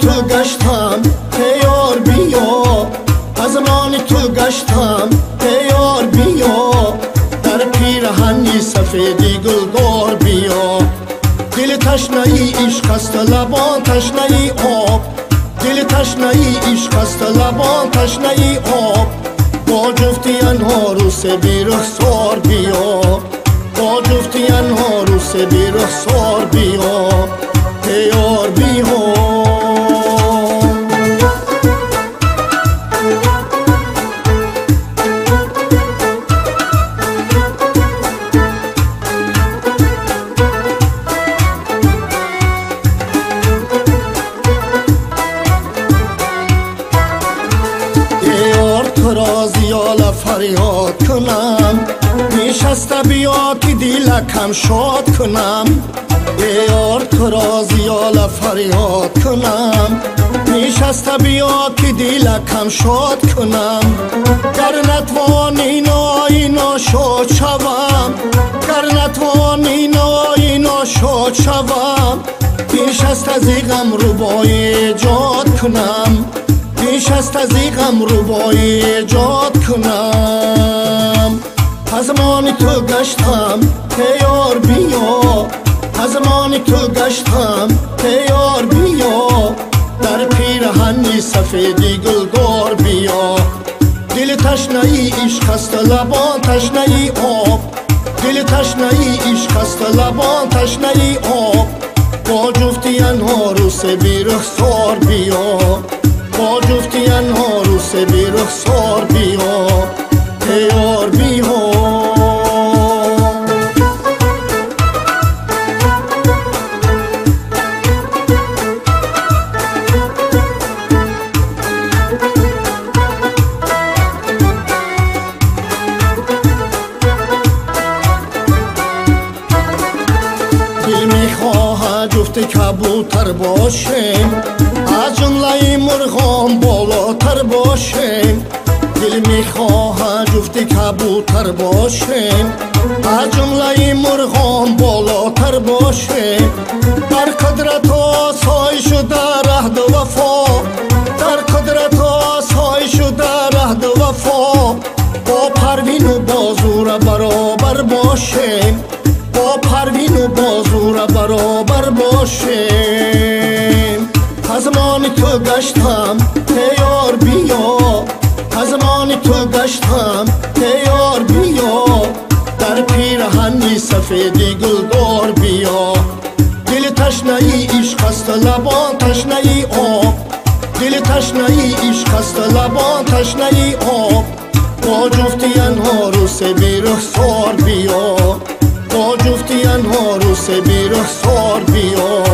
تو گشتم تیار بیا، از زمانی تو گشتم تیار بیا، در پیرهنی سفیدی گلدار بیا. دل تشنه‌ای عشق است لبان تشنه‌ای آب، دل تشنه‌ای عشق است لبان تشنه‌ای آب. با جفتی انها روس بی رخسار بیا، با جفتی انها روس بی رخسار بیا، تیار بیا. رازیال فریاد کنم، نشسته بیا که دیلکم شاد کنم. یار تو رازیال فریاد کنم، نشسته بیا که دیلکم شاد کنم. گر نتوانی ناینا شاد شوم، گر نتوانی ناینا شاد شوم. نشست از غم ربای ایجاد کنم، نشست از غم ربای ایجاد کنم. از زمانی تو گشتم تیار بیا، از زمانی تو گشتم تیار بیا، در پیرهنی سفیدی گلدار بیا. دل تشنه‌ای عشق است لبان تشنه‌ای آب، دل تشنه‌ای عشق است لبان تشنه‌ای آب. با جفتی انها روس بی رخسار بیا، با جفتی انها روس بی رخسار بیا، تیار بیا. دل میخواهد جفت کبوتر باشیم، از جمله مرغان بالاتر باشیم. دل میخواهد جفت کبوتر باشیم، از جمله مرغان بالاتر باشیم. در قدرت آسای شده عهد وفا، در قدرت آسای شده عهد وفا. با پروین و بازور برابر باشیم، با پروین و بازور برابر باشیم. از زمانی تو گشتم تیار بیا، از زمانی تو گشتم تیار بیا، در پیرهنی سفیدی گلدار بیا. دل تشنه‌ای عشق است لبان تشنه‌ای آب، دل تشنه‌ای عشق است لبان تشنه‌ای آب. با جفتی انها روس بی رخسار بیا، با جفتی انها روس بی رخسار بیا.